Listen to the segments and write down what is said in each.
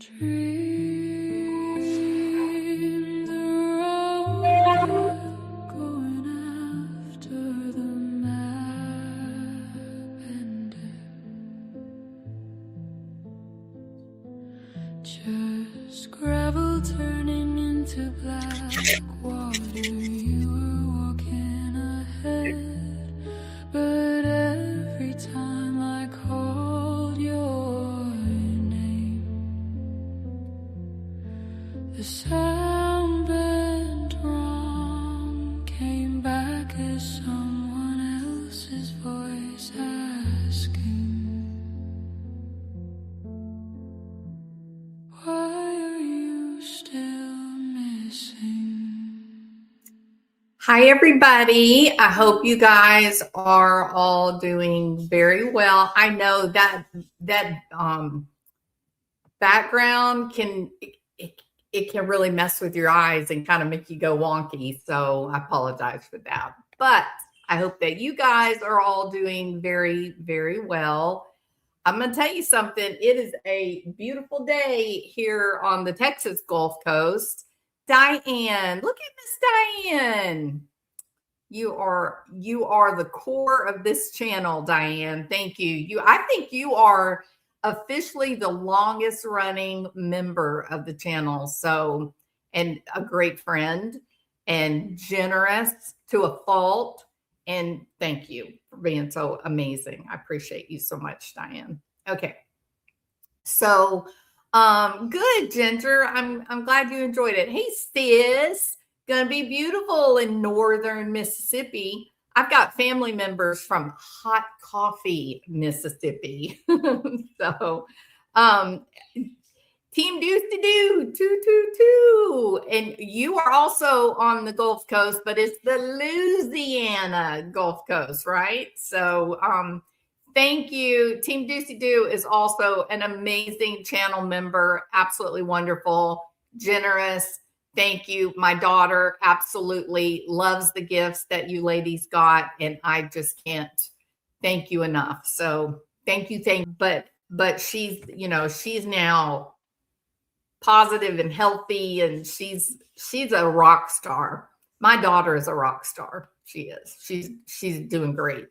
dream the road going after the map ended. Just gravel turning into black water. You were walking ahead, but every time I called your name, the sound bent wrong came back as someone else's voice asking, why are you still missing? Hi, everybody. I hope you guys are all doing very well. I know that background it can really mess with your eyes and kind of make you go wonky. So I apologize for that. But I hope that you guys are all doing very, very well. I'm going to tell you something. It is a beautiful day here on the Texas Gulf Coast. Diane, look at Miss Diane. You are the core of this channel, Diane. Thank you. I think you are officially the longest running member of the channel. So, and a great friend and generous to a fault. And thank you for being so amazing. I appreciate you so much, Diane. Okay. So, good, Ginger. I'm glad you enjoyed it. Hey, sis, gonna be beautiful in northern Mississippi. I've got family members from Hot Coffee, Mississippi. So, Team Deuce-to-Do, 222. And you are also on the Gulf Coast, but it's the Louisiana Gulf Coast, right? So, thank you. Team Deuce-to-Do is also an amazing channel member, absolutely wonderful, generous. Thank you. My daughter absolutely loves the gifts that you ladies got, and I just can't thank you enough. So thank you. But she's, she's now positive and healthy, and she's a rock star. My daughter is a rock star. She is. She's doing great.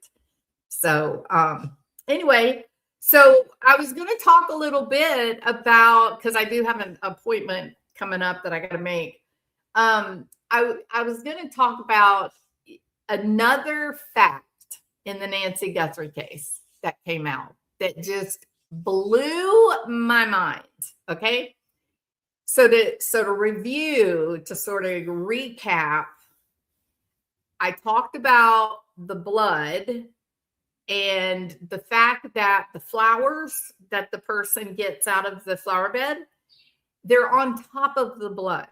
So anyway, so I was going to talk a little bit about, because I do have an appointment coming up that I got to make. I was going to talk about another fact in the Nancy Guthrie case that came out that just blew my mind. Okay. So to review, to sort of recap, I talked about the blood and the fact that the flowers that the person gets out of the flower bed, they're on top of the blood.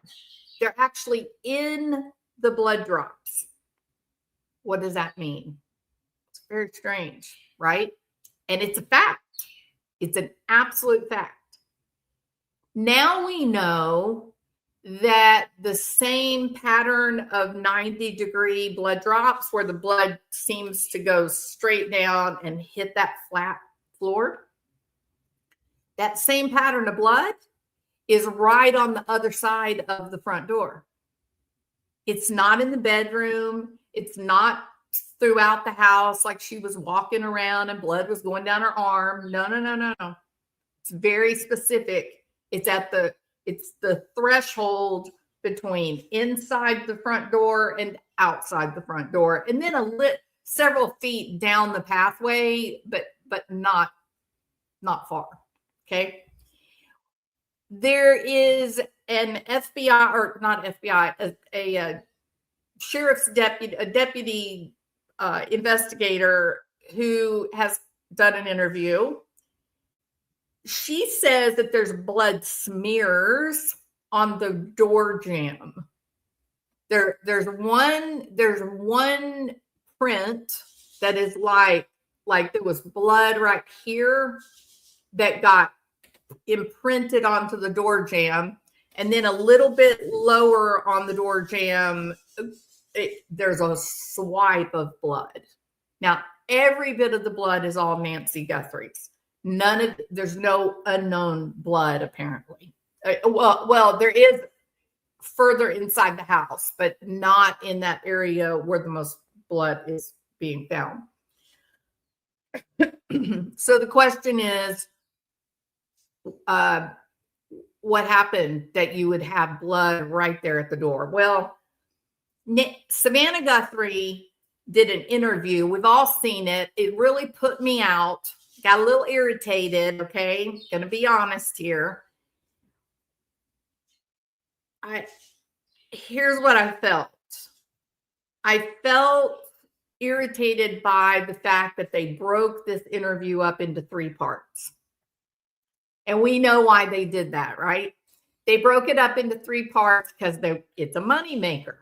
They're actually in the blood drops. What does that mean? It's very strange, right? And it's a fact. It's an absolute fact. Now we know that the same pattern of 90-degree blood drops where the blood seems to go straight down and hit that flat floor, that same pattern of blood is right on the other side of the front door. It's not in the bedroom. It's not throughout the house like she was walking around and blood was going down her arm. No. It's very specific. It's the threshold between inside the front door and outside the front door, and then several feet down the pathway, but not far. Okay. There is an FBI, or not FBI, a sheriff's deputy, a deputy investigator who has done an interview. She says that there's blood smears on the door jamb. There's one print that is like there was blood right here that got imprinted onto the door jamb, and then a little bit lower on the door jamb, there's a swipe of blood. Now, every bit of the blood is all Nancy Guthrie's. There's no unknown blood apparently. Well, there is further inside the house, but not in that area where the most blood is being found. So the question is, what happened that you would have blood right there at the door? Well, Savannah Guthrie did an interview. We've all seen it. It really put me out. Got a little irritated. Okay, gonna be honest here. Here's what I felt. I felt irritated by the fact that they broke this interview up into 3 parts. And we know why they did that, right? They broke it up into 3 parts because it's a moneymaker.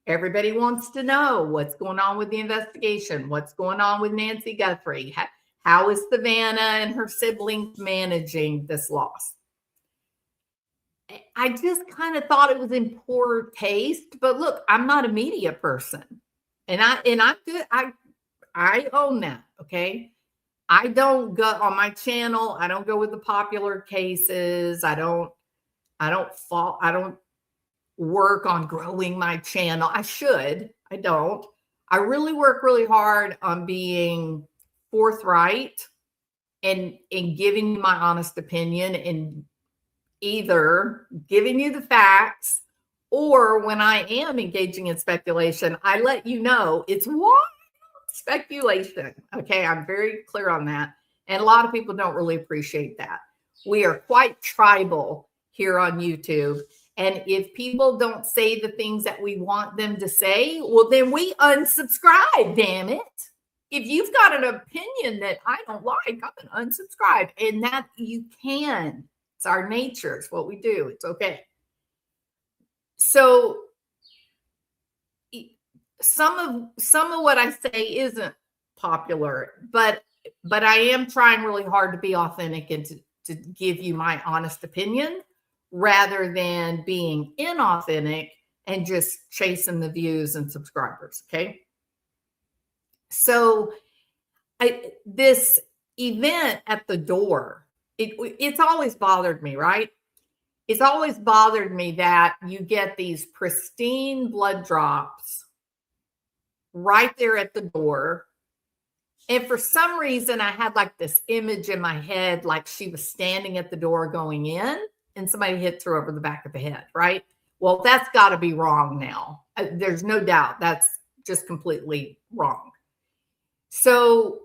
Everybody wants to know what's going on with the investigation, what's going on with Nancy Guthrie, how is Savannah and her siblings managing this loss? I just kind of thought it was in poor taste, but look, I'm not a media person, and I'm good. I own that. Okay, I don't go on my channel. I don't go with the popular cases. I don't work on growing my channel. I should. I don't. I really work really hard on being forthright and giving you my honest opinion, and either giving you the facts, or when I am engaging in speculation, I let you know it's wild speculation. Okay, I'm very clear on that. And a lot of people don't really appreciate that. We are quite tribal here on YouTube. And if people don't say the things that we want them to say, well, then we unsubscribe, damn it. If you've got an opinion that I don't like, I'm going to unsubscribe. And that you can. It's our nature. It's what we do. It's okay. So some of what I say isn't popular, but I am trying really hard to be authentic and to give you my honest opinion rather than being inauthentic and just chasing the views and subscribers. Okay. So this event at the door, it's always bothered me, right? It's always bothered me that you get these pristine blood drops right there at the door. And for some reason, I had like this image in my head, like she was standing at the door going in and somebody hit her over the back of the head, right? Well, that's got to be wrong now. There's no doubt that's just completely wrong. So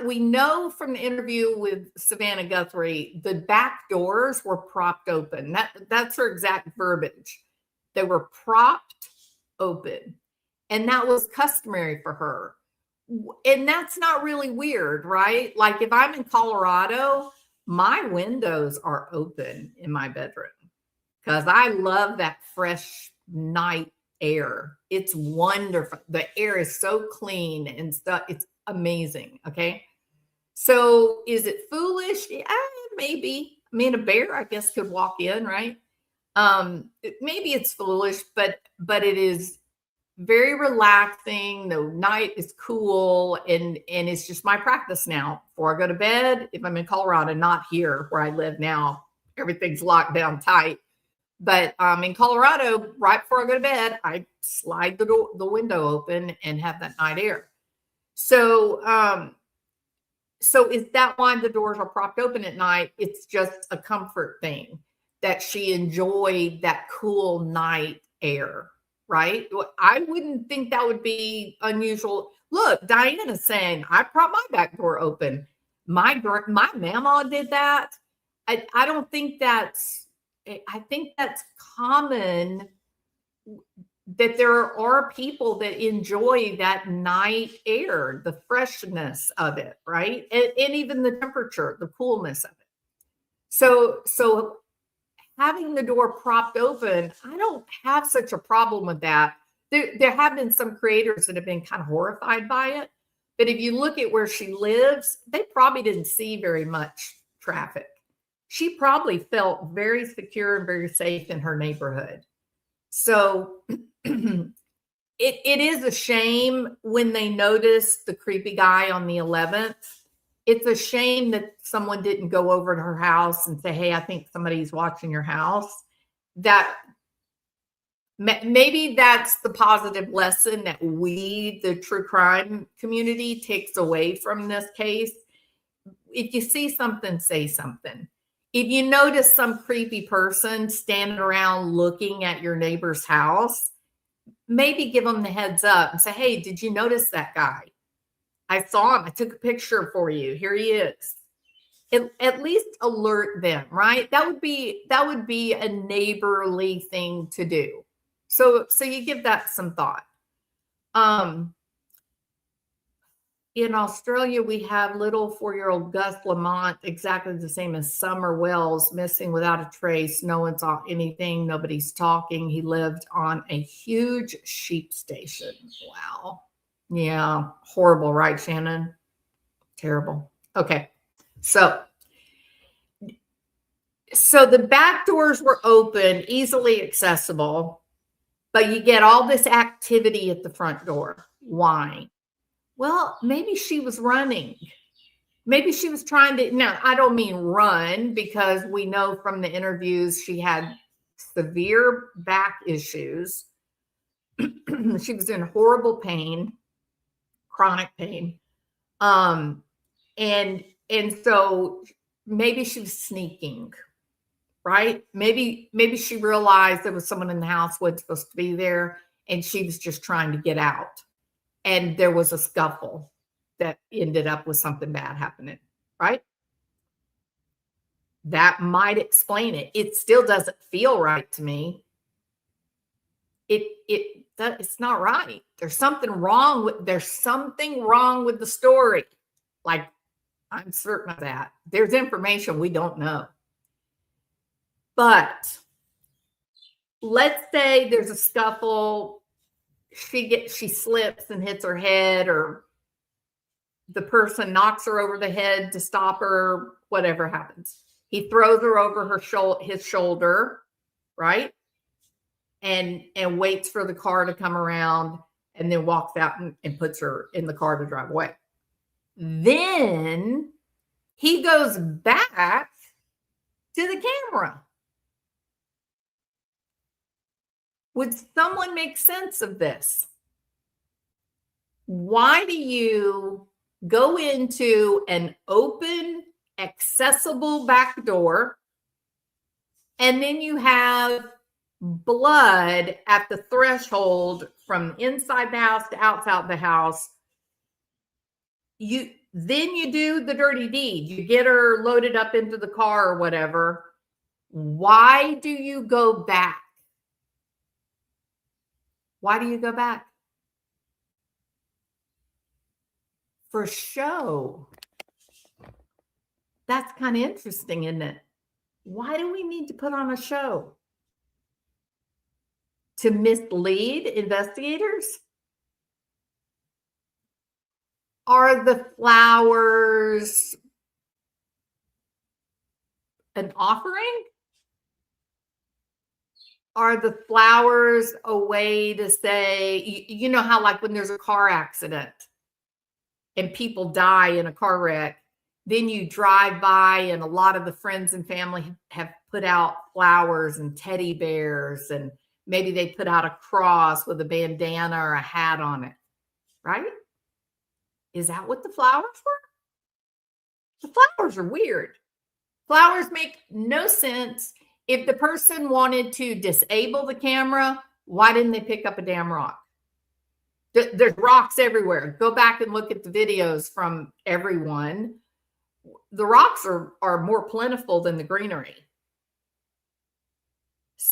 we know from the interview with Savannah Guthrie, the back doors were propped open. That's her exact verbiage. They were propped open. And that was customary for her. And that's not really weird, right? Like if I'm in Colorado, my windows are open in my bedroom because I love that fresh night air. It's wonderful. The air is so clean and stuff. It's amazing. Okay. So is it foolish? Yeah, maybe. I mean, a bear, I guess, could walk in, right? Maybe it's foolish, but it is very relaxing. The night is cool, and it's just my practice now. Before I go to bed, if I'm in Colorado, not here where I live now, everything's locked down tight. But in Colorado, right before I go to bed, I slide the window open and have that night air. So is that why the doors are propped open at night? It's just a comfort thing that she enjoyed that cool night air, right? I wouldn't think that would be unusual. Look, Diana's saying, I prop my back door open. My mama did that. I don't think I think that's common, that there are people that enjoy that night air, the freshness of it, right? And even the temperature, the coolness of it. So having the door propped open, I don't have such a problem with that. There have been some creators that have been kind of horrified by it. But if you look at where she lives, they probably didn't see very much traffic. She probably felt very secure and very safe in her neighborhood. So it is a shame when they noticed the creepy guy on the 11th it's a shame that someone didn't go over to her house and say, hey, I think somebody's watching your house. That maybe that's the positive lesson that we, the true crime community, takes away from this case. If you see something, say something. If you notice some creepy person standing around looking at your neighbor's house, maybe give them the heads up and say, hey, did you notice that guy? I saw him. I took a picture for you. Here he is. At least alert them, right? That would be a neighborly thing to do. So you give that some thought. In Australia, we have little 4-year-old Gus Lamont, exactly the same as Summer Wells, missing without a trace. No one saw anything. Nobody's talking. He lived on a huge sheep station. Wow. Yeah. Horrible, right, Shannon? Terrible. Okay. So the back doors were open, easily accessible, but you get all this activity at the front door. Why? Well, maybe she was running. Maybe she was trying to, now I don't mean run, because we know from the interviews she had severe back issues. She was in horrible pain, chronic pain. And so maybe she was sneaking, right? Maybe she realized there was someone in the house wasn't supposed to be there, and she was just trying to get out. And there was a scuffle that ended up with something bad happening, right? That might explain it. It still doesn't feel right to me. It's not right. There's something wrong with the story. Like, I'm certain of that. There's information we don't know. But let's say there's a scuffle, she slips and hits her head, or the person knocks her over the head to stop her, whatever happens. He throws her over his shoulder, right? And waits for the car to come around, and then walks out and puts her in the car to drive away. Then he goes back to the camera. Would someone make sense of this? Why do you go into an open, accessible back door, and then you have blood at the threshold from inside the house to outside the house? Then you do the dirty deed. You get her loaded up into the car or whatever. Why do you go back? Why do you go back? For show. That's kind of interesting, isn't it? Why do we need to put on a show? To mislead investigators? Are the flowers an offering? Are the flowers a way to say, you know how like when there's a car accident and people die in a car wreck, then you drive by and a lot of the friends and family have put out flowers and teddy bears, and maybe they put out a cross with a bandana or a hat on it, right? Is that what the flowers were? The flowers are weird. Flowers make no sense. If the person wanted to disable the camera, why didn't they pick up a damn rock? There's rocks everywhere. Go back and look at the videos from everyone. The rocks are more plentiful than the greenery.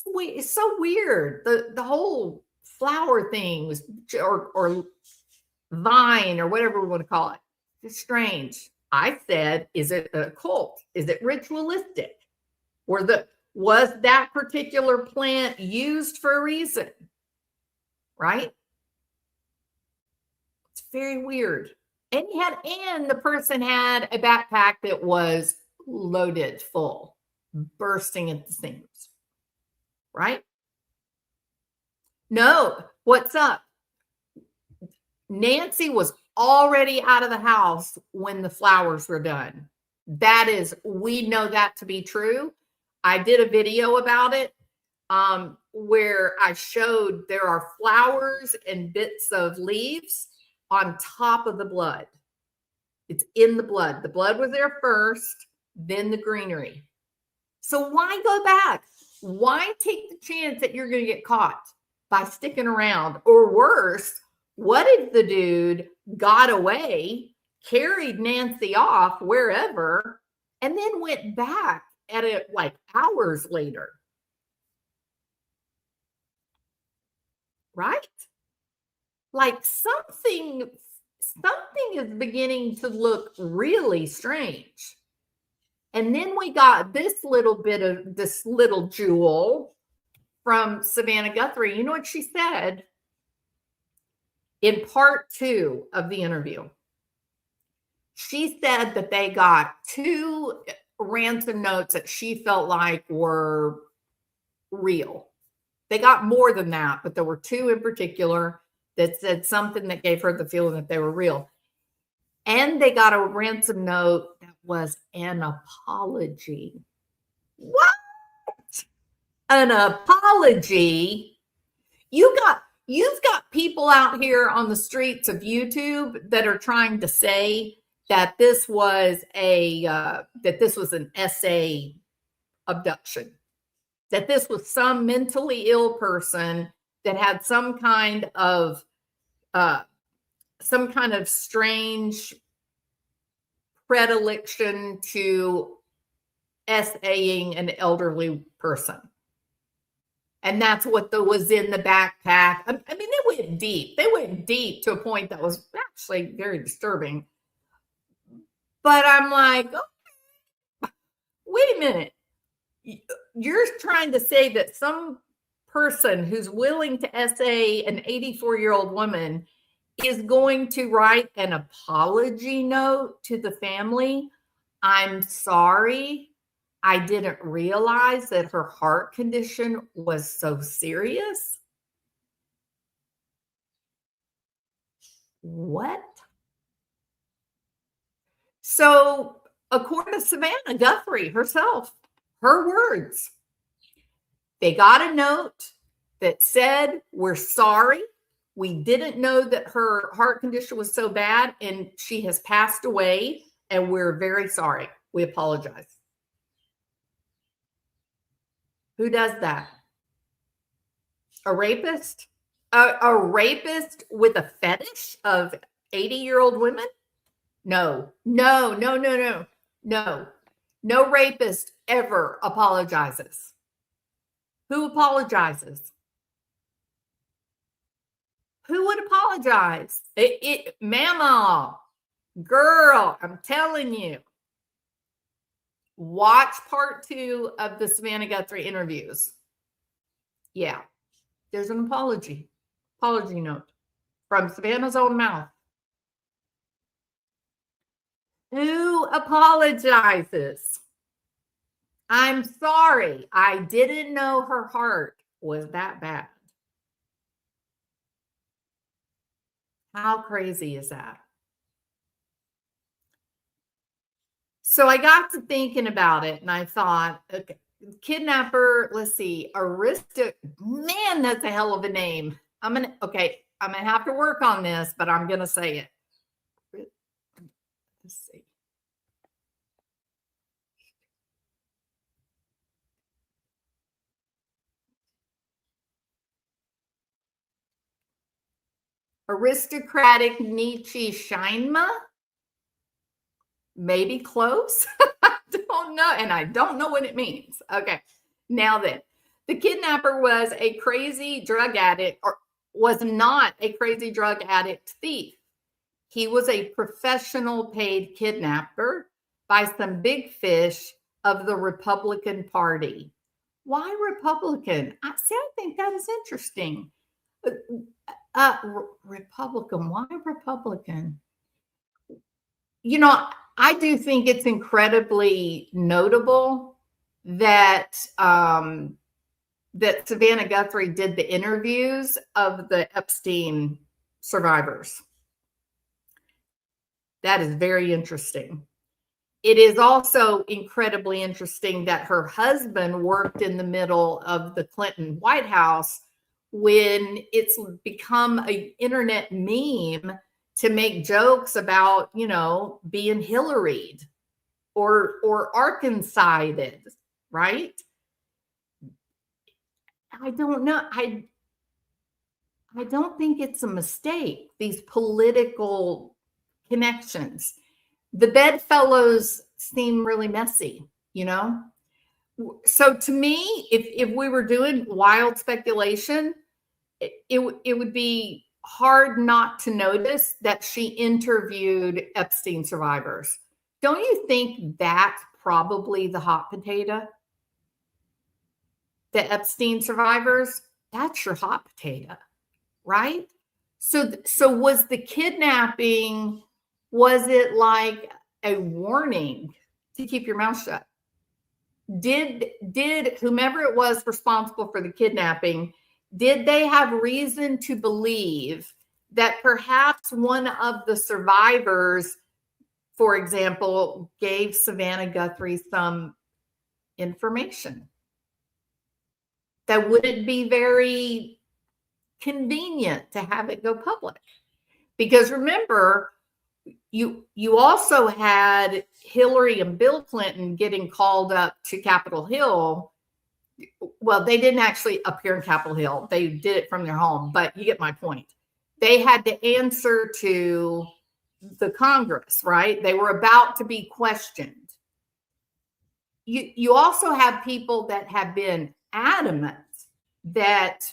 It's so weird. The whole flower thing was, or vine, or whatever we want to call it. It's strange. I said, is it a cult? Is it ritualistic? Was that particular plant used for a reason? Right? It's very weird. And the person had a backpack that was loaded full, bursting at the seams. Right? No, what's up? Nancy was already out of the house when the flowers were done. We know that to be true. I did a video about it where I showed there are flowers and bits of leaves on top of the blood. It's in the blood. The blood was there first, then the greenery. So why go back? Why take the chance that you're going to get caught by sticking around? Or worse, what if the dude got away, carried Nancy off wherever, and then went back at it like hours later? Right? Like something is beginning to look really strange. And then we got this little jewel from Savannah Guthrie. You know what she said in part 2 of the interview? She said that they got 2 ransom notes that she felt like were real. They got more than that, but there were 2 in particular that said something that gave her the feeling that they were real. And they got a ransom note that was an apology. What? An apology? You've got people out here on the streets of YouTube that are trying to say that this was an SA abduction, that this was some mentally ill person that had some kind of strange predilection to SAing an elderly person. And that's what was in the backpack. I mean, they went deep. They went deep to a point that was actually very disturbing. But I'm like, oh, wait a minute. You're trying to say that some person who's willing to SA an 84-year-old woman is going to write an apology note to the family? I'm sorry. I didn't realize that her heart condition was so serious. What? So, according to Savannah Guthrie herself, her words, they got a note that said, "We're sorry. We didn't know that her heart condition was so bad and she has passed away, and we're very sorry. We apologize." Who does that? A rapist? A rapist with a fetish of 80-year-old women? No. No rapist ever apologizes. Who apologizes? Who would apologize? Mama, girl, I'm telling you. Watch part 2 of the Savannah Guthrie interviews. Yeah, there's an apology note from Savannah's own mouth. Who apologizes? I'm sorry. I didn't know her heart was that bad. How crazy is that? So I got to thinking about it and I thought, okay, kidnapper, let's see, man, that's a hell of a name. I'm going to have to work on this, but I'm going to say it. Let's see. Aristocratic Nietzsche Scheinma? Maybe close. I don't know. And I don't know what it means. Okay. Now then, the kidnapper was a crazy drug addict, or was not a crazy drug addict thief. He was a professional paid kidnapper by some big fish of the Republican Party. Why Republican? I think that is interesting. Republican. Why Republican? You know, I do think it's incredibly notable that that Savannah Guthrie did the interviews of the Epstein survivors. That is very interesting. It is also incredibly interesting that her husband worked in the middle of the Clinton White House when it's become an internet meme to make jokes about, being Hillaried or Arkansased, right? I don't know. I don't think it's a mistake, these political connections. The bedfellows seem really messy, you know? So to me, if we were doing wild speculation, it would be hard not to notice that she interviewed Epstein survivors. Don't you think that's probably the hot potato? The Epstein survivors, that's your hot potato, right? So was the kidnapping, was it like a warning to keep your mouth shut? Did whomever it was responsible for the kidnapping, did they have reason to believe that perhaps one of the survivors, for example, gave Savannah Guthrie some information that wouldn't be very convenient to have it go public? Because remember, you also had Hillary and Bill Clinton getting called up to Capitol Hill. Well, they didn't actually appear in Capitol Hill. They did it from their home, but you get my point. They had to answer to the Congress, right? They were about to be questioned. You also have people that have been adamant that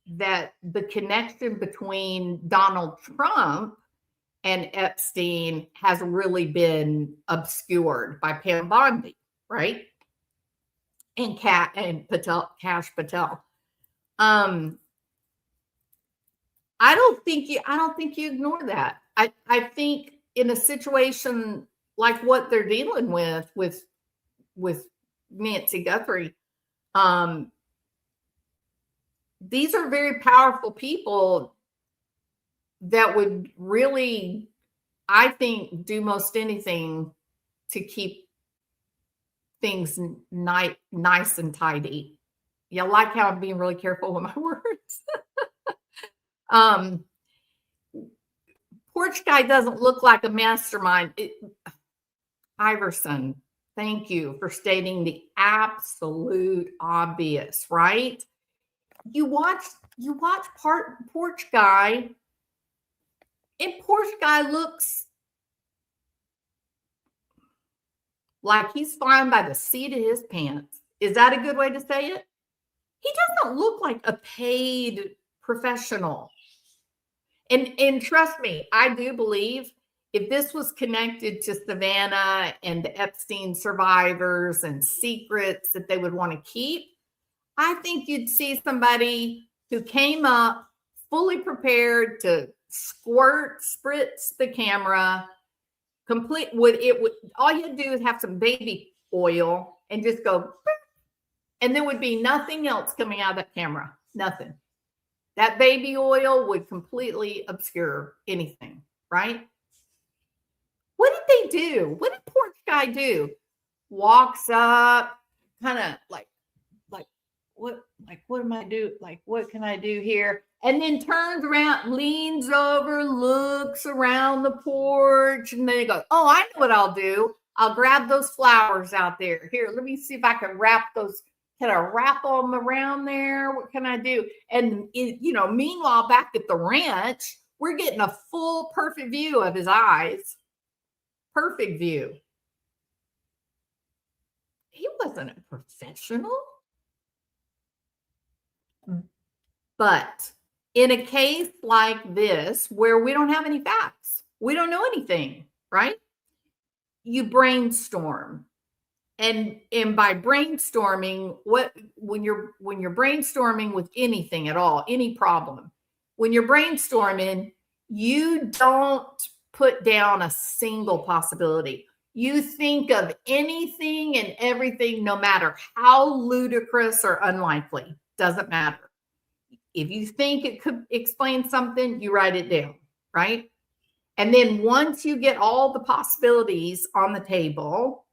the connection between Donald Trump and Epstein has really been obscured by Pam Bondi, right? And Cash Patel. I don't think you ignore that. I think in a situation like what they're dealing with Nancy Guthrie, these are very powerful people that would really, I think, do most anything to keep things nice and tidy. You like how I'm being really careful with my words. Porch Guy doesn't look like a mastermind. Iverson, thank you for stating the absolute obvious, right? You watch Porch Guy, and Porch Guy looks like he's flying by the seat of his pants. Is that a good way to say it? He doesn't look like a paid professional. And trust me, I do believe if this was connected to Savannah and the Epstein survivors and secrets that they would want to keep, I think you'd see somebody who came up fully prepared to spritz the camera, all you do is have some baby oil and just go, and there would be nothing else coming out of that camera. Nothing. That baby oil would completely obscure anything, right? What did they do? What did Porch Guy do? Walks up, kind of like, what am I do? Like, what can I do here? And then turns around, leans over, looks around the porch, and then he goes, oh, I know what I'll do. I'll grab those flowers out there. Here, let me see if I can wrap those. Can I wrap them around there? What can I do? And, meanwhile, back at the ranch, we're getting a full, perfect view of his eyes. Perfect view. He wasn't a professional. But in a case like this, where we don't have any facts, we don't know anything, right? You brainstorm. And by brainstorming, when you're brainstorming with anything at all, any problem, when you're brainstorming, you don't put down a single possibility. You think of anything and everything, no matter how ludicrous or unlikely, doesn't matter. If you think it could explain something, you write it down, right? And then once you get all the possibilities on the table,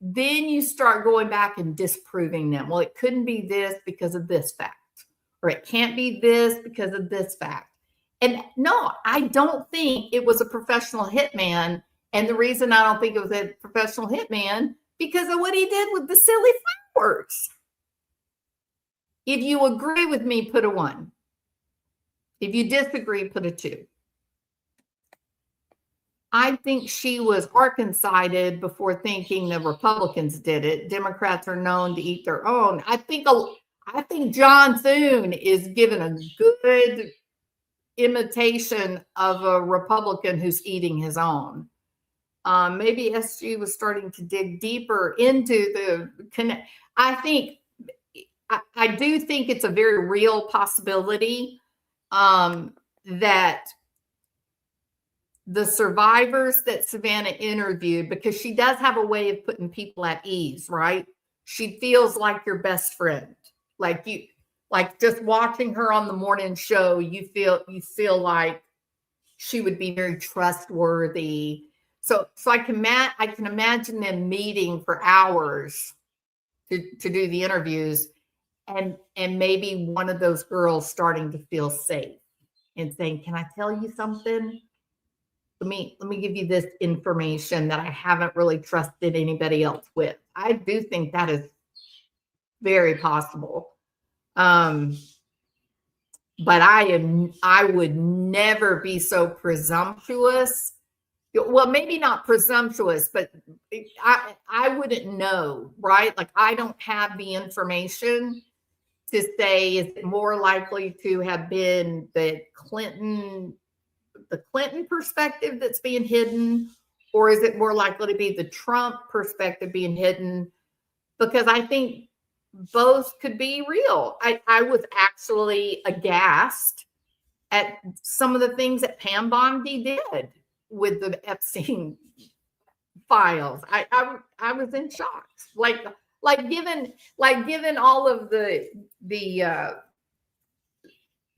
then you start going back and disproving them. Well, it couldn't be this because of this fact, or it can't be this because of this fact. And no, I don't think it was a professional hitman. And the reason I don't think it was a professional hitman, because of what he did with the silly flowers. If you agree with me, put a 1. If you disagree, put a 2. I think she was Arkansided before thinking the Republicans did it. Democrats are known to eat their own. I think John Thune is given a good imitation of a Republican who's eating his own. Maybe SG was starting to dig deeper into the connect. I do think it's a very real possibility that the survivors that Savannah interviewed, because she does have a way of putting people at ease, right? She feels like your best friend. Like just watching her on the morning show, you feel like she would be very trustworthy. So I can imagine them meeting for hours to do the interviews, and maybe one of those girls starting to feel safe and saying, "Can I tell you something? Let me give you this information that I haven't really trusted anybody else with." I do think that is very possible. But I would never be so presumptuous. Well, maybe not presumptuous, but I wouldn't know, right? Like, I don't have the information to say, is it more likely to have been the Clinton perspective that's being hidden, or is it more likely to be the Trump perspective being hidden? Because I think both could be real. I was actually aghast at some of the things that Pam Bondi did with the Epstein files. I was in shock. Like given all of the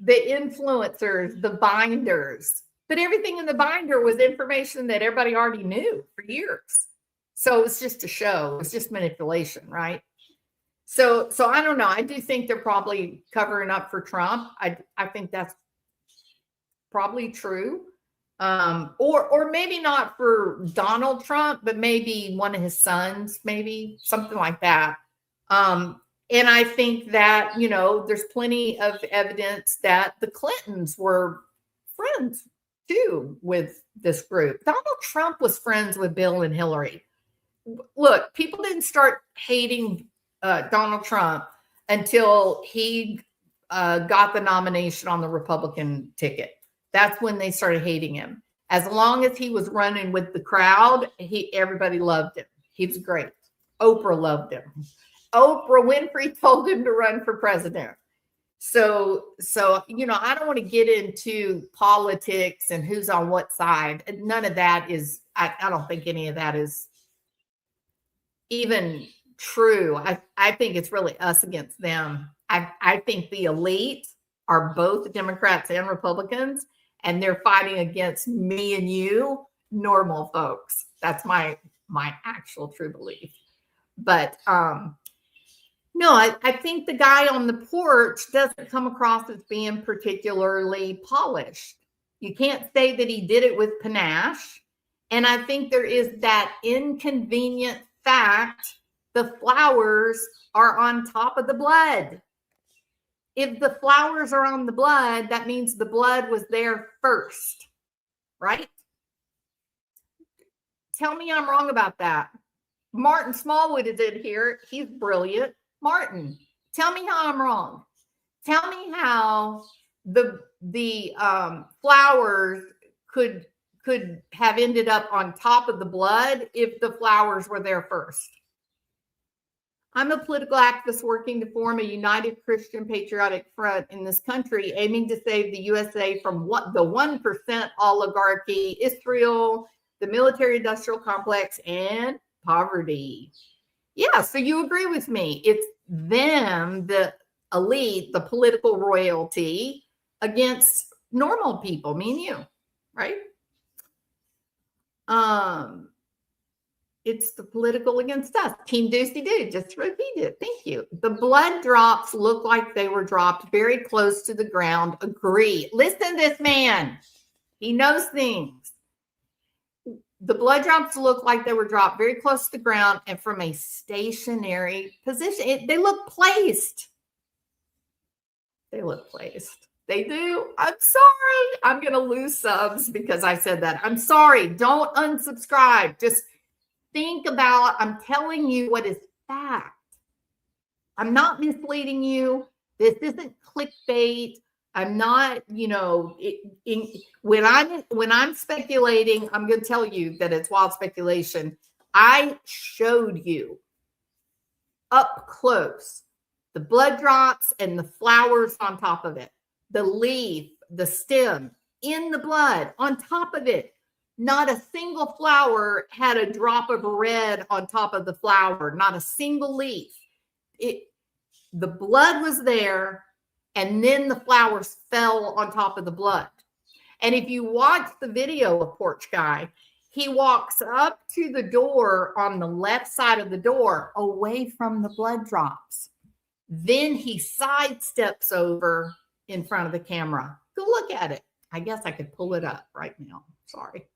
influencers, the binders, but everything in the binder was information that everybody already knew for years. So it's just a show. It's just manipulation, right? So I don't know. I do think they're probably covering up for Trump. I think that's probably true. Or maybe not for Donald Trump, but maybe one of his sons, maybe something like that. And I think that, there's plenty of evidence that the Clintons were friends too with this group. Donald Trump was friends with Bill and Hillary. Look, people didn't start hating Donald Trump until he got the nomination on the Republican ticket. That's when they started hating him. As long as he was running with the crowd, everybody loved him. He was great. Oprah loved him. Oprah Winfrey told him to run for president. So I don't want to get into politics and who's on what side. None of that is, I don't think any of that is even true. I think it's really us against them. I think the elite are both Democrats and Republicans, and they're fighting against me and you, normal folks. That's my actual true belief. But no, I think the guy on the porch doesn't come across as being particularly polished. You can't say that he did it with panache. And I think there is that inconvenient fact: the flowers are on top of the blood. If the flowers are on the blood, that means the blood was there first, right? Tell me I'm wrong about that. Martin Smallwood is in here. He's brilliant. Martin, tell me how I'm wrong. Tell me how the flowers could have ended up on top of the blood if the flowers were there first. I'm a political activist working to form a united Christian patriotic front in this country, aiming to save the USA from the 1% oligarchy, Israel, the military-industrial complex, and poverty. Yeah, so you agree with me. It's them, the elite, the political royalty, against normal people, me and you, right? It's the political against us. Team Deucey Doo, just repeat it. Thank you. The blood drops look like they were dropped very close to the ground. Agree. Listen to this man. He knows things. The blood drops look like they were dropped very close to the ground and from a stationary position. They look placed. They look placed. They do. I'm sorry. I'm going to lose subs because I said that. I'm sorry. Don't unsubscribe. Just think about, I'm telling you what is fact. I'm not misleading you. This isn't clickbait. I'm not, when I'm speculating, I'm going to tell you that it's wild speculation. I showed you up close the blood drops and the flowers on top of it, the leaf, the stem in the blood on top of it. Not a single flower had a drop of red on top of the flower, not a single leaf. The blood was there, and then the flowers fell on top of the blood. And if you watch the video of Porch Guy, he walks up to the door on the left side of the door away from the blood drops. Then he sidesteps over in front of the camera. Go look at it. I guess I could pull it up right now. Sorry.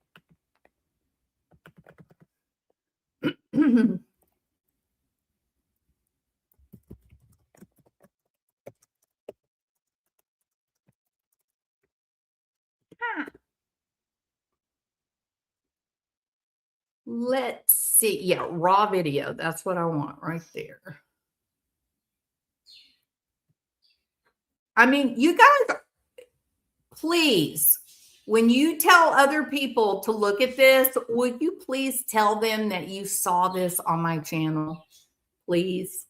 Let's see. Yeah, raw video. That's what I want right there. I mean, you guys, please, when you tell other people to look at this, would you please tell them that you saw this on my channel? Please.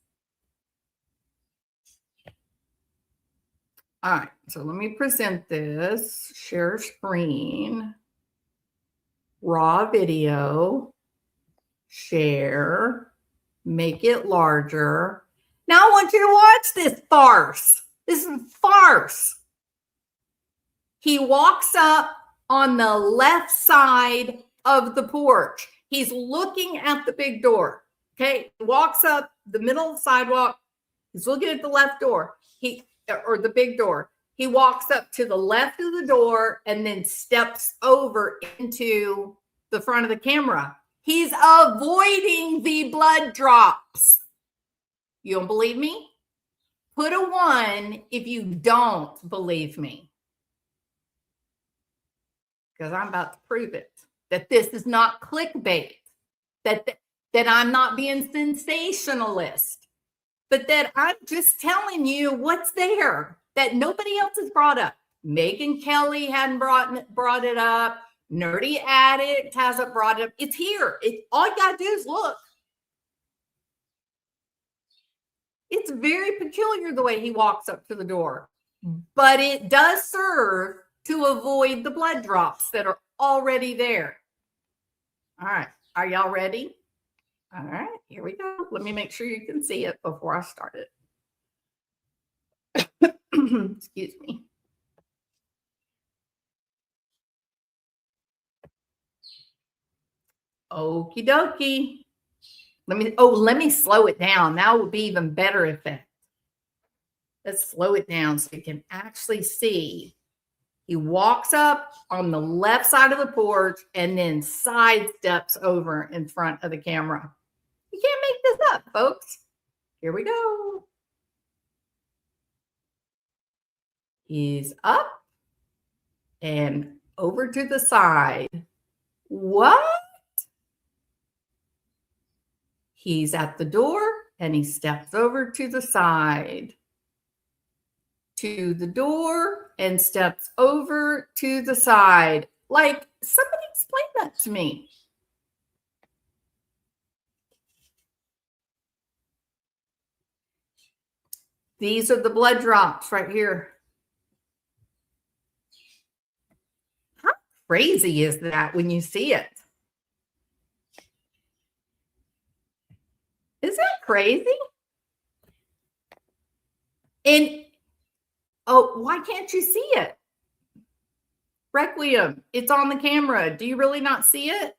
All right, so let me present this. Share screen. Raw video. Share. Make it larger. Now I want you to watch this farce. This is farce. He walks up on the left side of the porch. He's looking at the big door. Okay. He walks up the middle of the sidewalk. He's looking at the left door. Or the big door. He walks up to the left of the door and then steps over into the front of the camera. He's avoiding the blood drops. You don't believe me? Put a 1 if you don't believe me. Because I'm about to prove it. That this is not clickbait. That I'm not being sensationalist. But that I'm just telling you what's there that nobody else has brought up. Megyn Kelly hadn't brought it up. Nerdy Addict hasn't brought it up. It's here. All you got to do is look. It's very peculiar the way he walks up to the door. But it does serve to avoid the blood drops that are already there. All right. Are y'all ready? All right. Here we go. Let me make sure you can see it before I start it. Excuse me. Okie dokie. Let me slow it down. That would be even better effect. Let's slow it down so you can actually see. He walks up on the left side of the porch and then sidesteps over in front of the camera. You can't make this up, folks. Here we go. He's up and over to the side. What? He's at the door and he steps over to the side. To the door and steps over to the side. Like, somebody explain that to me. These are the blood drops right here. How crazy is that when you see it? Is that crazy? And why can't you see it? Requiem, it's on the camera. Do you really not see it?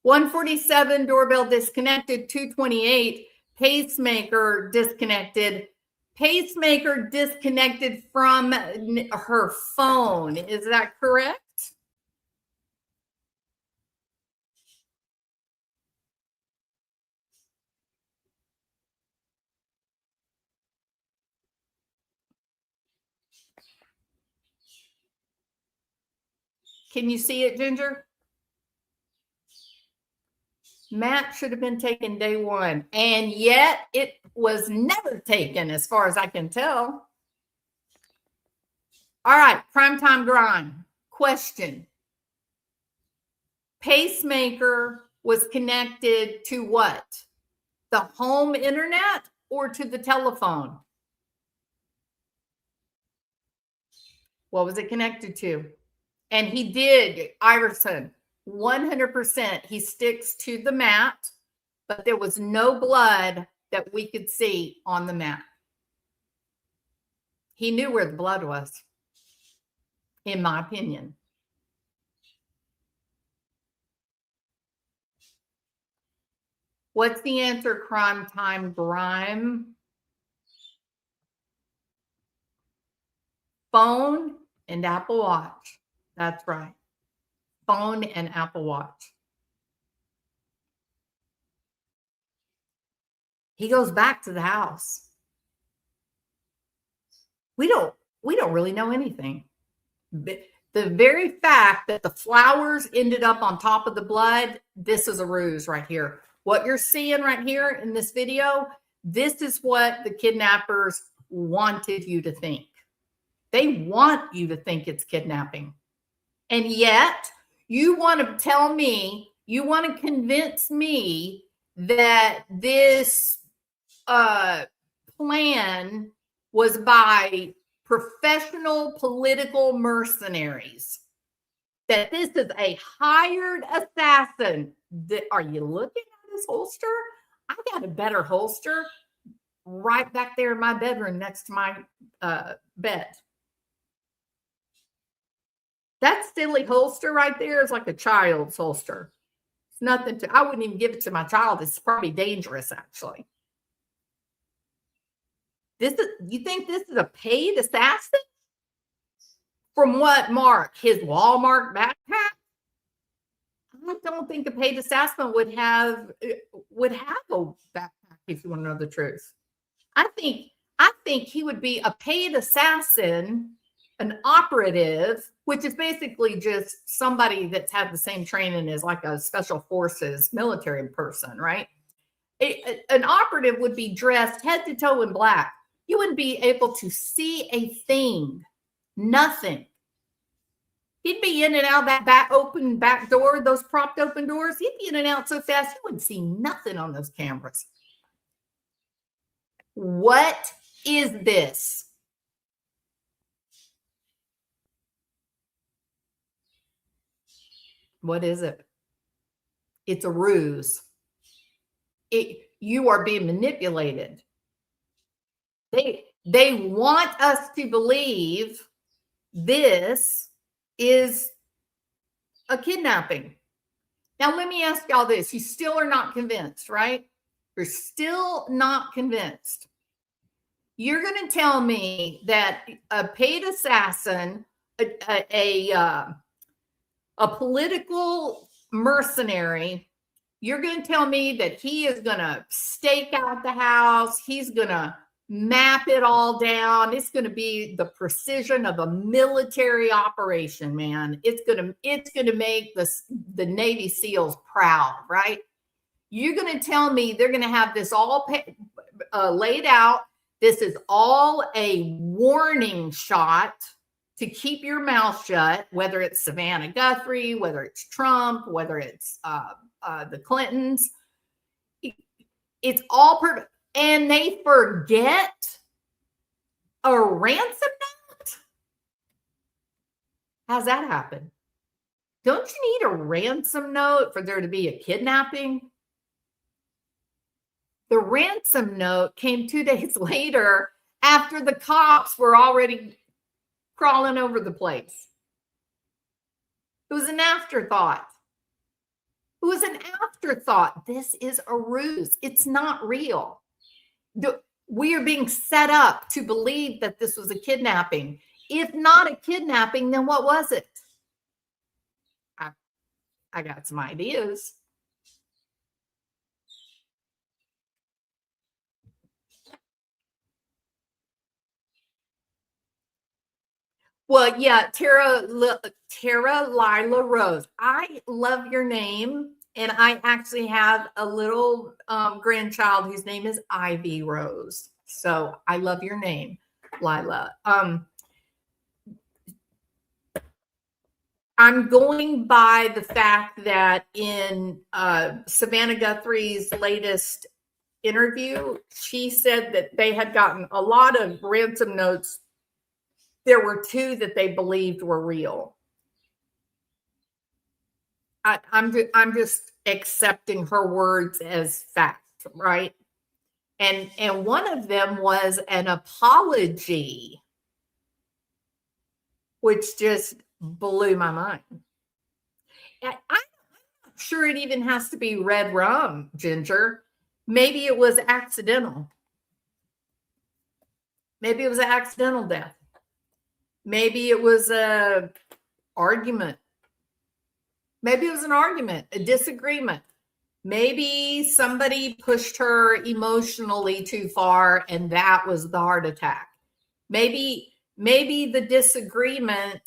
147, doorbell disconnected. 228, pacemaker disconnected. Pacemaker disconnected from her phone. Is that correct? Can you see it, Ginger? Matt should have been taken day one, and yet it was never taken as far as I can tell. All right, primetime grind. Question. Pacemaker was connected to what? The home internet or to the telephone? What was it connected to? And he did, Iverson, 100%. He sticks to the mat, but there was no blood that we could see on the mat. He knew where the blood was, in my opinion. What's the answer, crime time grime? Phone and Apple Watch. That's right. Phone and Apple Watch. He goes back to the house. We don't really know anything. The very fact that the flowers ended up on top of the blood, this is a ruse right here. What you're seeing right here in this video, this is what the kidnappers wanted you to think. They want you to think it's kidnapping. And yet, you want to tell me, you want to convince me that this plan was by professional political mercenaries, that this is a hired assassin. Are you looking at this holster? I got a better holster right back there in my bedroom next to my bed. That silly holster right there is like a child's holster. It's nothing to, I wouldn't even give it to my child. It's probably dangerous, actually. You think this is a paid assassin? From what, Mark? His Walmart backpack? I don't think a paid assassin would have a backpack, if you want to know the truth. I think he would be a paid assassin, an operative, which is basically just somebody that's had the same training as like a special forces military person, right? An operative would be dressed head to toe in black. You wouldn't be able to see a thing, nothing. He'd be in and out that open back door, those propped open doors. He'd be in and out so fast, you wouldn't see nothing on those cameras. What is this? What is it? It's a ruse. You are being manipulated. They want us to believe this is a kidnapping. Now, let me ask y'all this. You still are not convinced, right? You're still not convinced. You're going to tell me that a paid assassin, a political mercenary, you're going to tell me that he is going to stake out the house. He's going to map it all down. It's going to be the precision of a military operation, man. It's going to make the Navy SEALs proud, right? You're going to tell me they're going to have this all laid out. This is all a warning shot to keep your mouth shut, whether it's Savannah Guthrie, whether it's Trump, whether it's the Clintons. It's all perfect. And they forget a ransom note? How's that happen? Don't you need a ransom note for there to be a kidnapping? The ransom note came 2 days later after the cops were already crawling over the place. It was an afterthought. It was an afterthought. This is a ruse. It's not real. We are being set up to believe that this was a kidnapping. If not a kidnapping, then what was it? I got some ideas. Well, yeah, Tara Lila Rose. I love your name. And I actually have a little grandchild whose name is Ivy Rose. So I love your name, Lila. I'm going by the fact that in Savannah Guthrie's latest interview, she said that they had gotten a lot of ransom notes. There were 2 that they believed were real. I'm just accepting her words as fact, right? And one of them was an apology, which just blew my mind. I'm not sure it even has to be red rum, Ginger. Maybe it was accidental. Maybe it was an accidental death. Maybe it was a argument. Maybe it was an argument, a disagreement. Maybe somebody pushed her emotionally too far and that was the heart attack. Maybe the disagreement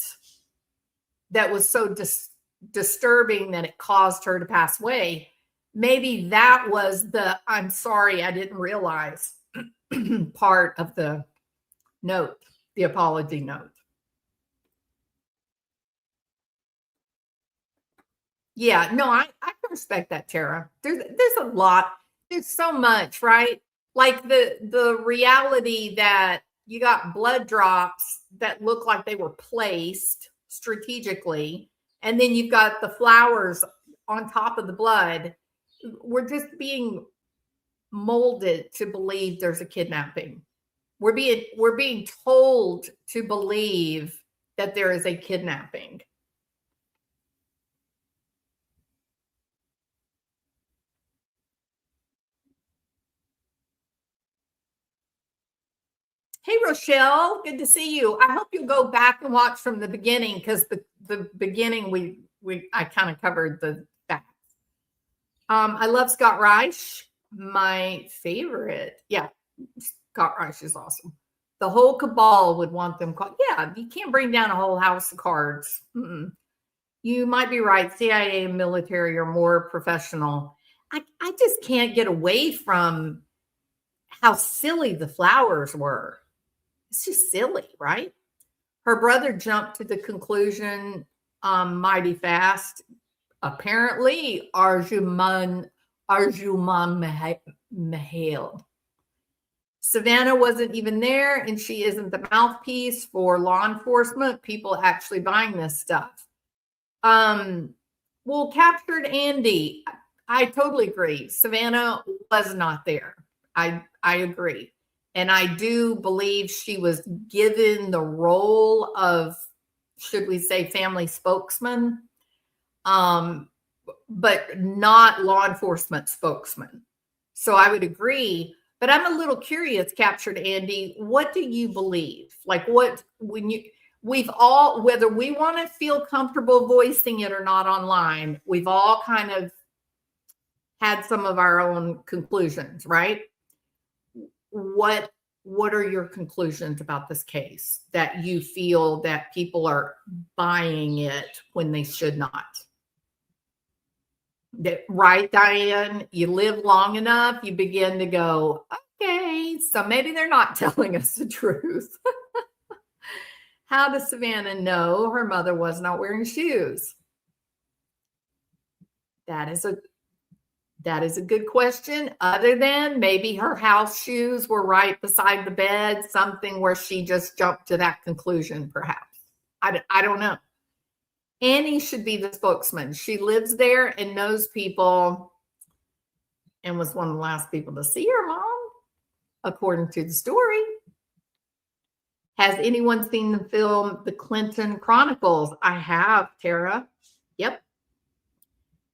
that was so disturbing that it caused her to pass away. Maybe that was the "I'm sorry, I didn't realize" part of the note, the apology note. Yeah, no, I can respect that, Tara. There's a lot. There's so much, right? Like the reality that you got blood drops that look like they were placed strategically, and then you've got the flowers on top of the blood. We're just being molded to believe there's a kidnapping. We're being told to believe that there is a kidnapping. Hey, Rochelle, good to see you. I hope you'll go back and watch from the beginning because the beginning I kind of covered the facts. I love Scott Reich, my favorite. Yeah, Scott Reich is awesome. The whole cabal would want them called. Yeah, you can't bring down a whole house of cards. Mm-mm. You might be right. CIA and military are more professional. I just can't get away from how silly the flowers were. It's just silly, right? Her brother jumped to the conclusion mighty fast. Apparently, Arjuman Mahale. Savannah wasn't even there, and she isn't the mouthpiece for law enforcement, people actually buying this stuff. Well, captured Andy. I totally agree. Savannah was not there. I agree. And I do believe she was given the role of, should we say, family spokesman, but not law enforcement spokesman. So I would agree. But I'm a little curious, captured Andy, what do you believe? Like we've all, whether we want to feel comfortable voicing it or not online, we've all kind of had some of our own conclusions, right? What are your conclusions about this case that you feel that people are buying it when they should not? Right, Diane? You live long enough, you begin to go, okay, so maybe they're not telling us the truth. How does Savannah know her mother was not wearing shoes? That is a good question. Other than maybe her house shoes were right beside the bed, something where she just jumped to that conclusion, perhaps. I don't know. Annie should be the spokesman. She lives there and knows people and was one of the last people to see her mom, according to the story. Has anyone seen the film The Clinton Chronicles? I have, Tara. Yep.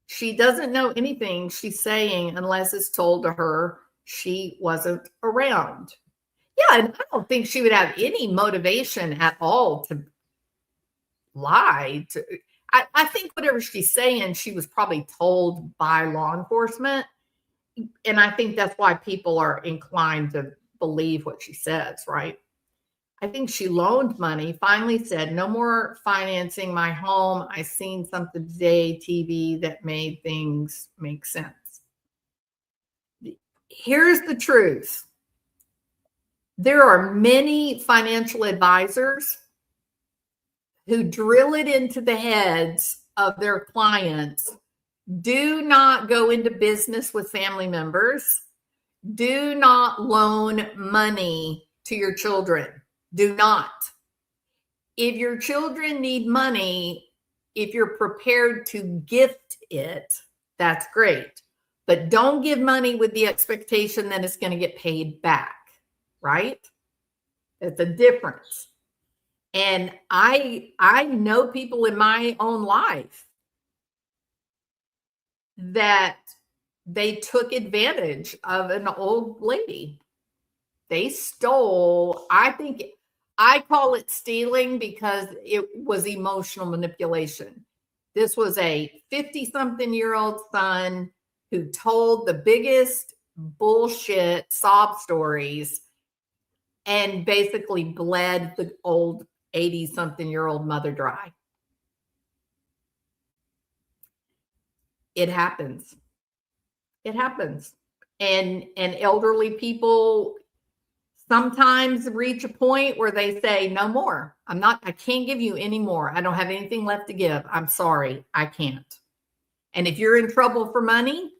She doesn't know anything she's saying unless it's told to her she wasn't around. Yeah, and I don't think she would have any motivation at all to lie. I think whatever she's saying, she was probably told by law enforcement. And I think that's why people are inclined to believe what she says, right? I think she loaned money, finally said, no more financing my home. I seen something today, TV, that made things make sense. Here's the truth. There are many financial advisors who drill it into the heads of their clients. Do not go into business with family members. Do not loan money to your children. Do not. If your children need money, if you're prepared to gift it, that's great. But don't give money with the expectation that it's going to get paid back, right? It's a difference. And I know people in my own life that they took advantage of an old lady. They stole, I call it stealing because it was emotional manipulation. This was a 50-something-year-old son who told the biggest bullshit sob stories and basically bled the old 80-something-year-old mother dry. It happens. It happens. And elderly people sometimes reach a point where they say, no more. I can't give you any more. I don't have anything left to give. I'm sorry. I can't. And if you're in trouble for money,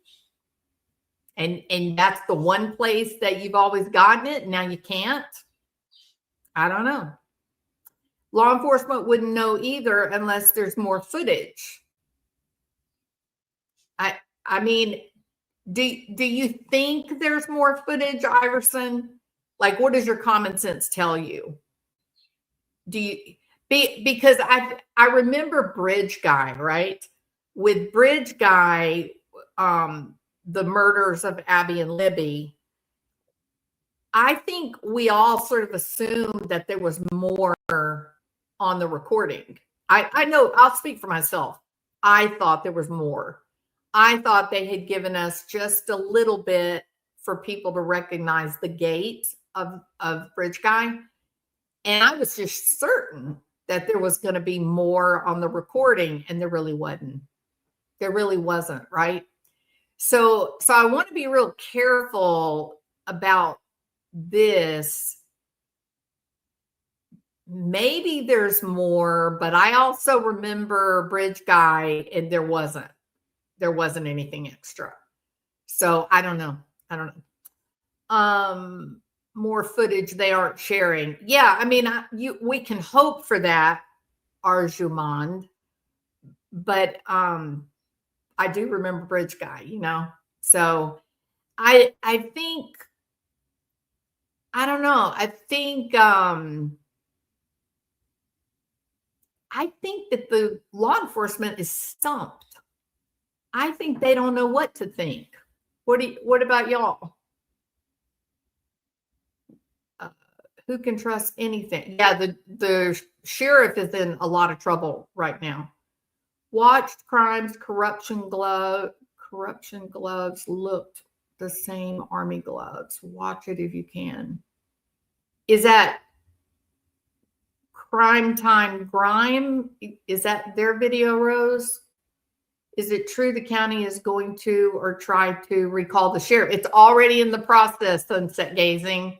and that's the one place that you've always gotten it, now you can't, I don't know. Law enforcement wouldn't know either unless there's more footage. I mean, do you think there's more footage, Iverson? Like, what does your common sense tell you? Because I remember Bridge Guy, right? With Bridge Guy, the murders of Abby and Libby, I think we all sort of assumed that there was more on the recording. I know, I'll speak for myself. I thought there was more. I thought they had given us just a little bit for people to recognize the gait of Bridge Guy. And I was just certain that there was going to be more on the recording, and there really wasn't. There really wasn't, right? So I want to be real careful about this. Maybe there's more, but I also remember Bridge Guy, and there wasn't anything extra. So I don't know. More footage they aren't sharing. Yeah, I mean, we can hope for that, Arjumand, but I do remember Bridge Guy, So I think, I don't know. I think that the law enforcement is stumped. I think they don't know what to think. What about y'all? Who can trust anything? Yeah, the sheriff is in a lot of trouble right now. Watched crimes, corruption gloves looked the same Army gloves. Watch it if you can. Is that Crime Time Grime? Is that their video, Rose? Is it true the county is going to or try to recall the sheriff? It's already in the process, Sunset Gazing.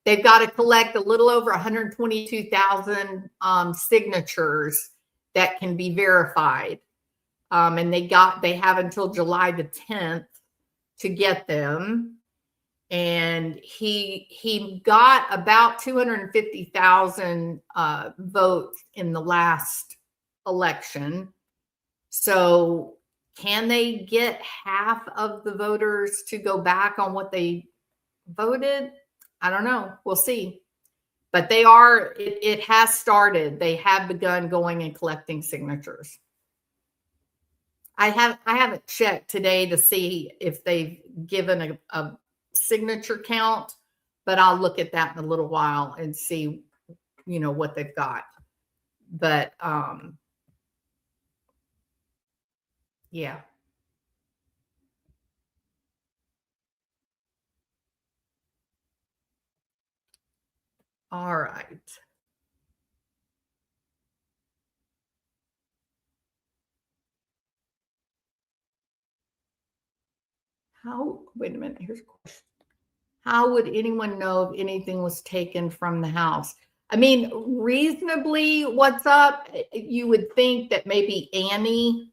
They've got to collect a little over 122,000 signatures that can be verified. And they have until July the 10th to get them. And he got about 250,000 votes in the last election. So can they get half of the voters to go back on what they voted? I don't know. We'll see. But it has started. They have begun going and collecting signatures. I haven't checked today to see if they've given a signature count, but I'll look at that in a little while and see, what they've got. But yeah. All right. Wait a minute, here's a question. How would anyone know if anything was taken from the house? I mean, reasonably, what's up? You would think that maybe Annie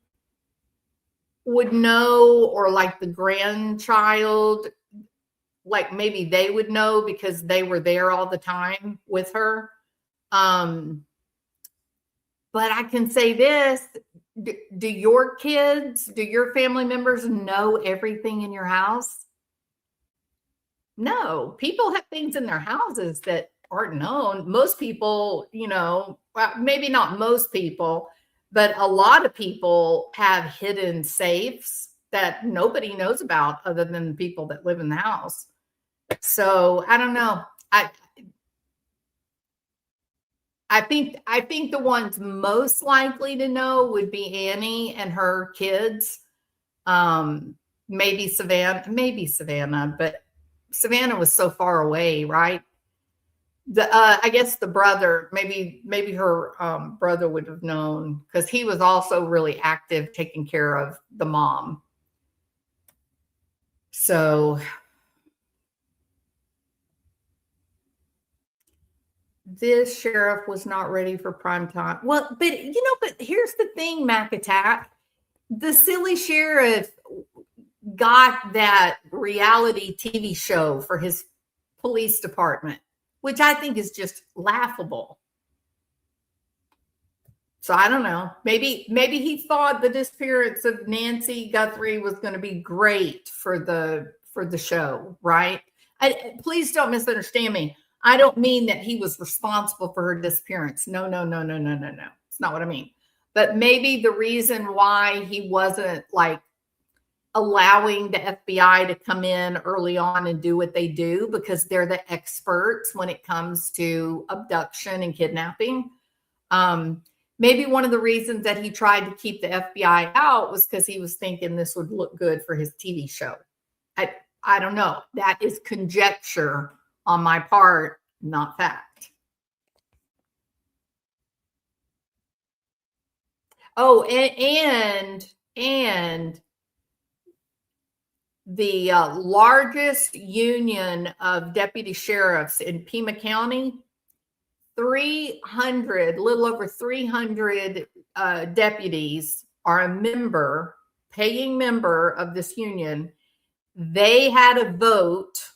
would know, or like the grandchild, like maybe they would know because they were there all the time with her. But I can say this, do your kids, do your family members know everything in your house? No, people have things in their houses that aren't known. Most people, well, maybe not most people, but a lot of people have hidden safes that nobody knows about other than the people that live in the house. So I don't know. I think the ones most likely to know would be Annie and her kids. Um, maybe Savannah, but Savannah was so far away, right? I guess the brother, maybe her brother would have known because he was also really active taking care of the mom. So this sheriff was not ready for prime time. Well, but here's the thing, Mac Attack. The silly sheriff got that reality TV show for his police department, which I think is just laughable. So I don't know. Maybe he thought the disappearance of Nancy Guthrie was going to be great for the show, right? Please don't misunderstand me. I don't mean that he was responsible for her disappearance. No, no, no, no, no, no, no. It's not what I mean. But maybe the reason why he wasn't like allowing the FBI to come in early on and do what they do because they're the experts when it comes to abduction and kidnapping. Maybe one of the reasons that he tried to keep the FBI out was because he was thinking this would look good for his TV show. I don't know. That is conjecture on my part, not fact. Oh, and the largest union of deputy sheriffs in Pima County, 300, little over 300 deputies are a paying member of this union. They had a vote.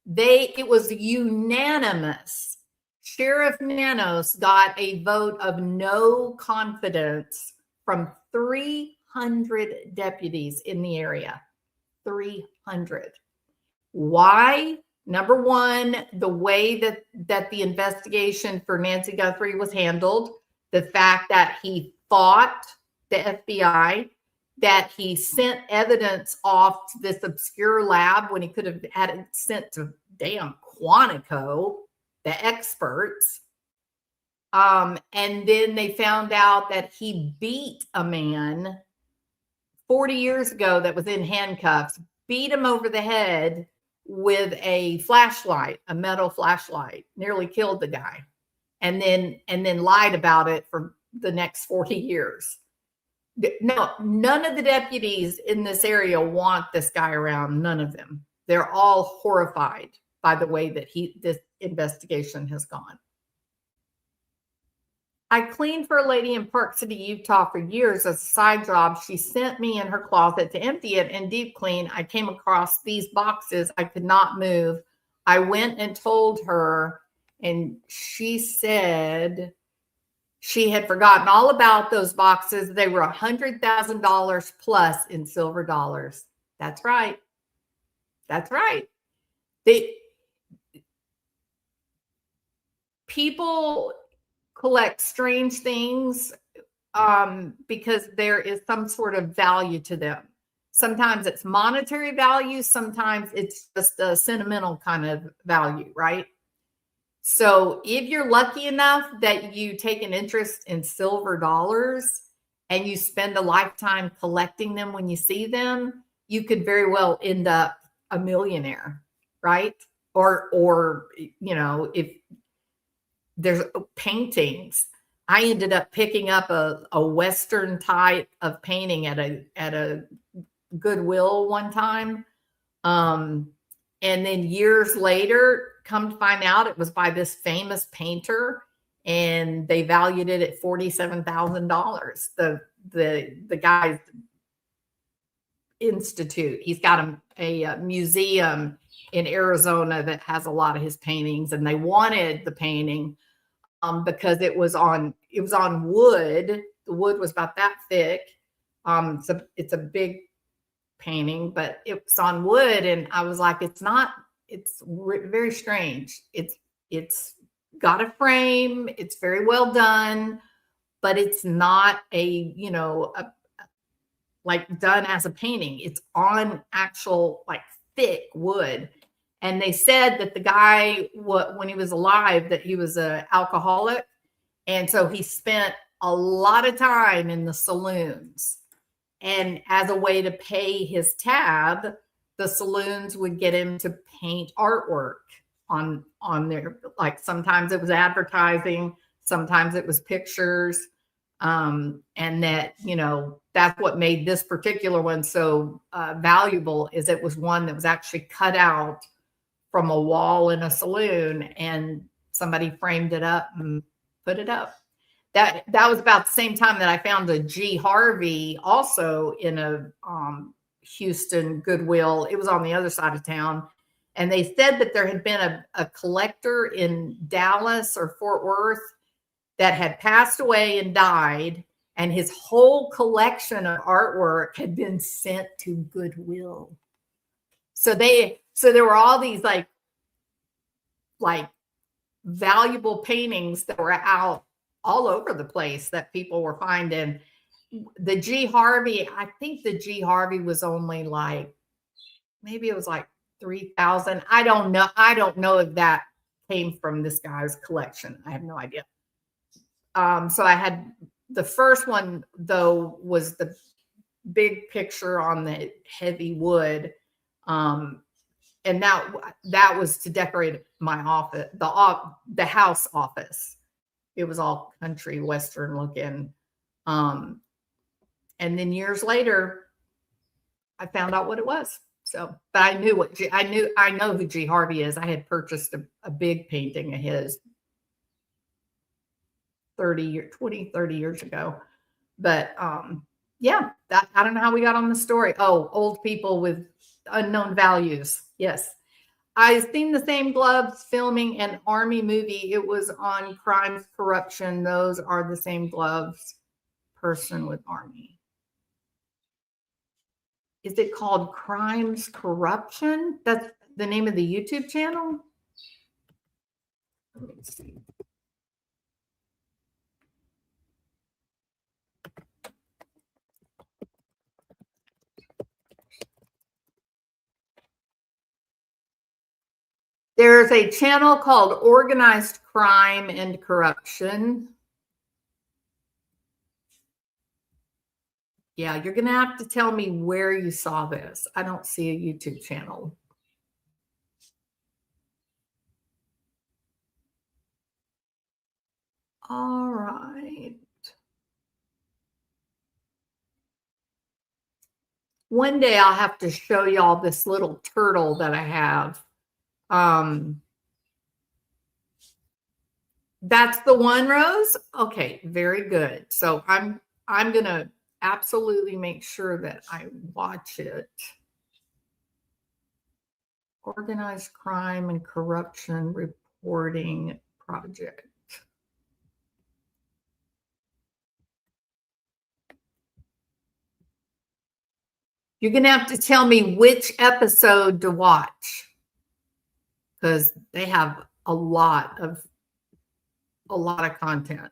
It was unanimous. Sheriff Nanos got a vote of no confidence from 300 deputies in the area. 300. Why? Number one, the way that the investigation for Nancy Guthrie was handled, the fact that he fought the FBI, that he sent evidence off to this obscure lab when he could have had it sent to damn Quantico, the experts. And then they found out that he beat a man 40 years ago that was in handcuffs, beat him over the head with a flashlight, a metal flashlight, nearly killed the guy, and then lied about it for the next 40 years. No, none of the deputies in this area want this guy around. None of them. They're all horrified by the way that this investigation has gone. I cleaned for a lady in Park City, Utah for years as a side job. She sent me in her closet to empty it and deep clean. I came across these boxes I could not move. I went and told her, and she said she had forgotten all about those boxes. They were $100,000 plus in silver dollars. That's right. That's right. People collect strange things because there is some sort of value to them. Sometimes it's monetary value, sometimes it's just a sentimental kind of value, right? So if you're lucky enough that you take an interest in silver dollars and you spend a lifetime collecting them when you see them, you could very well end up a millionaire, right? Or if there's paintings. I ended up picking up a Western type of painting at a Goodwill one time. And then years later, come to find out it was by this famous painter, and they valued it at $47,000. The guy's institute. He's got a museum in Arizona that has a lot of his paintings, and they wanted the painting because it was on wood. The wood was about that thick. It's a big painting, but it's on wood, and I was like, it's very strange. It's got a frame, it's very well done, but it's not like done as a painting. It's on actual like thick wood. And they said that the guy, when he was alive, that he was an alcoholic, and so he spent a lot of time in the saloons. And as a way to pay his tab, the saloons would get him to paint artwork on their, like, sometimes it was advertising, sometimes it was pictures. And that's what made this particular one so valuable, is it was one that was actually cut out from a wall in a saloon, and somebody framed it up and put it up. That was about the same time that I found a G. Harvey also in a Houston Goodwill. It was on the other side of town. And they said that there had been a collector in Dallas or Fort Worth that had passed away and died, and his whole collection of artwork had been sent to Goodwill. So there were all these like valuable paintings that were out all over the place that people were finding. The G. Harvey, I think the G. Harvey was only maybe it was like 3,000. I don't know if that came from this guy's collection. I have no idea. So I had the first one, though, was the big picture on the heavy wood. And that was to decorate my office, the house office. It was all country Western looking. And then years later, I found out what it was. So, but I know who G. Harvey is. I had purchased a big painting of his 30 years ago. But yeah, I don't know how we got on the story. Oh, old people with unknown values. Yes. I've seen the same gloves filming an Army movie. It was on Crimes, Corruption. Those are the same gloves. Person with Army. Is it called Crimes, Corruption? That's the name of the YouTube channel? Let me see. There's a channel called Organized Crime and Corruption. Yeah, you're going to have to tell me where you saw this. I don't see a YouTube channel. All right. One day I'll have to show y'all this little turtle that I have. That's the one, Rose? Okay, very good. So I'm going to absolutely make sure that I watch it. Organized Crime and Corruption Reporting Project. You're going to have to tell me which episode to watch, because they have a lot of content.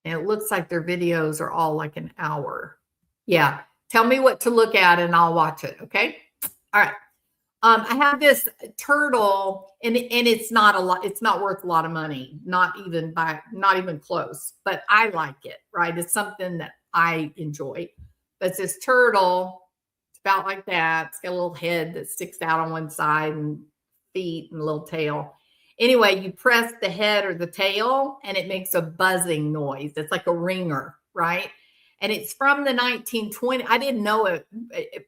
And it looks like their videos are all like an hour. Yeah. Tell me what to look at and I'll watch it. Okay. All right. I have this turtle and it's not a lot. It's not worth a lot of money. Not even close, but I like it, right? It's something that I enjoy. But it's this turtle. It's about like that. It's got a little head that sticks out on one side and feet and a little tail. Anyway, you press the head or the tail and it makes a buzzing noise. It's like a ringer, right? And it's from the 1920s. I didn't know it,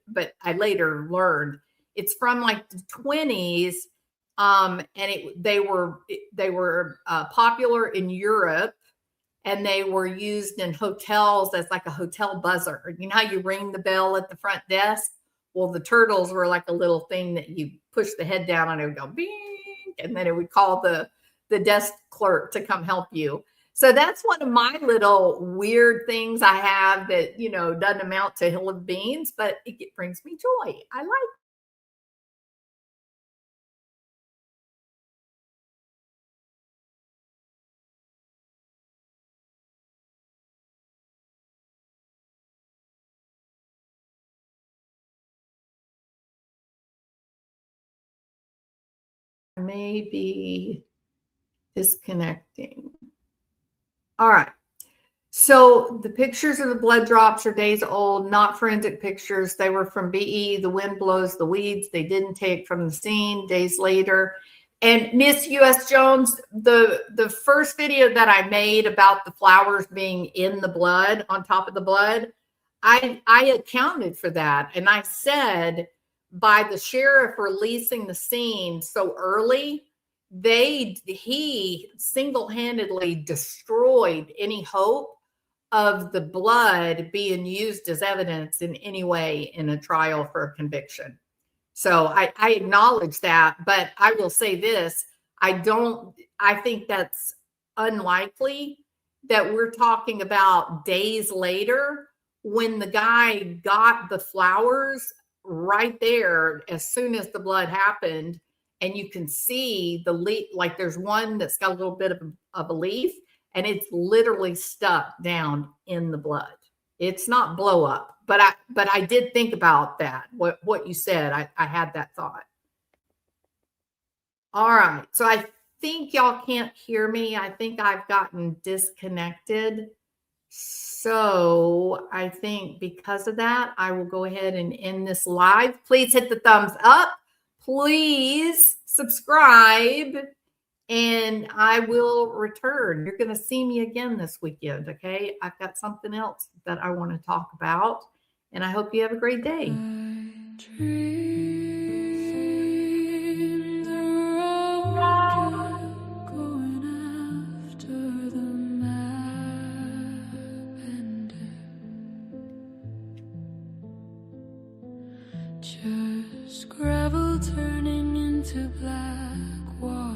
but I later learned it's from like the 20s. And they were popular in Europe, and they were used in hotels as like a hotel buzzer. You know how you ring the bell at the front desk? Well, the turtles were like a little thing that you push the head down and it would go bing, and then it would call the desk clerk to come help you. So that's one of my little weird things I have that, doesn't amount to a hill of beans, but it brings me joy. I like. Maybe disconnecting. All right. So the pictures of the blood drops are days old, not forensic pictures. They were from BE. The wind blows the weeds. They didn't take from the scene days later. And Miss US Jones, the first video that I made about the flowers being in the blood, on top of the blood, I accounted for that. And I said, by the sheriff releasing the scene so early, he single-handedly destroyed any hope of the blood being used as evidence in any way in a trial for a conviction. So I acknowledge that, but I will say this, I think that's unlikely that we're talking about days later when the guy got the flowers right there as soon as the blood happened. And you can see the leaf, like there's one that's got a little bit of a leaf and it's literally stuck down in the blood. It's not blow up, but I did think about that. What you said, I had that thought. All right. So I think y'all can't hear me. I think I've gotten disconnected. So I think because of that, I will go ahead and end this live. Please hit the thumbs up. Please subscribe. And I will return. You're going to see me again this weekend, okay? I've got something else that I want to talk about, and I hope you have a great day. Just gravel turning into black water.